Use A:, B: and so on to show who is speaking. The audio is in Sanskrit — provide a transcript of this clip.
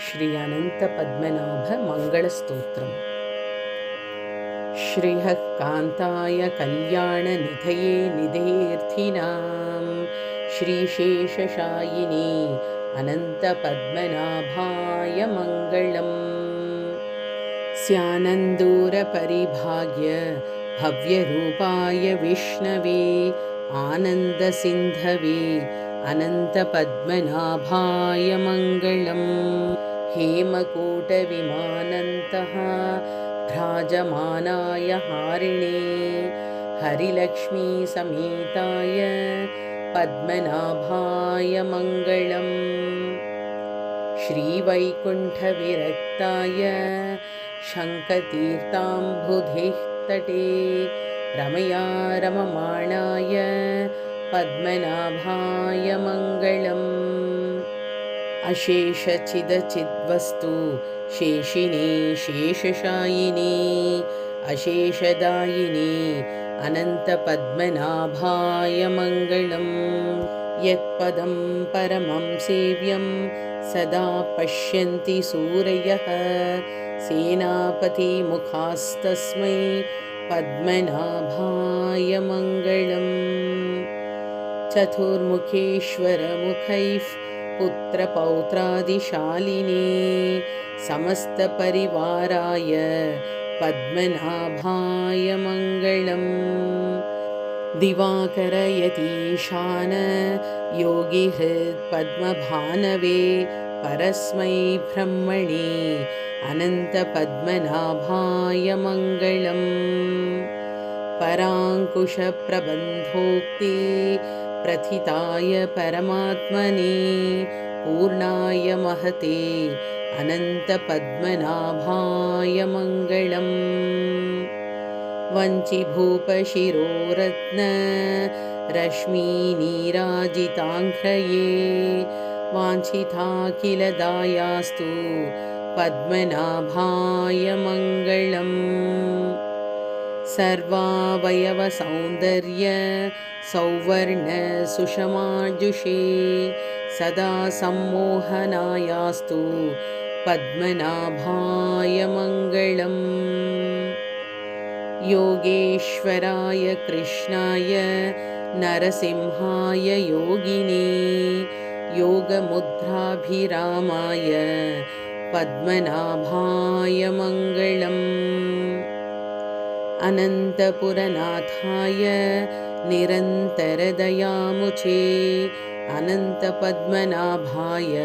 A: श्री अनन्तपद्मनाभ मङ्गलस्तोत्रम्। श्रीः कान्ताय कल्याणनिधये निधेऽर्थिनां श्रीशेषशायिने अनन्तपद्मनाभाय मङ्गलम्। स्यानन्दूरपरिभाग्य भव्यरूपाय विष्णवे आनन्दसिन्धवे अनन्तपद्मनाभाय मङ्गलम्। हेमकूटविमानन्तः भ्राजमानाय हारिणे हरिलक्ष्मीसमेताय पद्मनाभाय मङ्गलम्। श्रीवैकुण्ठविरक्ताय शङ्खतीर्थाम्बुधिः तटे रमया रममाणाय पद्मनाभाय मङ्गलम्। अशेषचिदचिद्वस्तु शेषिने शेषशायिने अशेषदायिने अनन्तपद्मनाभाय मङ्गलम्। यत्पदं परमं सेव्यं सदा पश्यन्ति सूरयः सेनापतिमुखास्तस्मै पद्मनाभाय मङ्गलम्। चतुर्मुखेश्वरमुखैः पुत्रपौत्रादिशालिने समस्तपरिवाराय पद्मनाभाय मङ्गलम्। दिवाकरयतीशान योगिहृत्पद्मभानवे परस्मै ब्रह्मणे अनन्तपद्मनाभाय मङ्गलम्। पराङ्कुशप्रबन्धोक्ते प्रथिताय परमात्मने पूर्णाय महते अनन्तपद्मनाभाय मङ्गलम्। वञ्चिभूपशिरोरत्न रश्मीनीराजिताङ्घ्रये वाञ्छिताखिलदायास्तु पद्मनाभाय मङ्गलम्। सर्वावयवसौन्दर्य सौवर्णसुषमाजुषे सदा सम्मोहनायास्तु पद्मनाभाय मङ्गलम्। योगेश्वराय कृष्णाय नरसिंहाय योगिने योगमुद्राभिरामाय पद्मनाभाय मङ्गलम्। अनन्तपुरनाथाय निरन्तरदयामुचे अनन्तपद्मनाभाय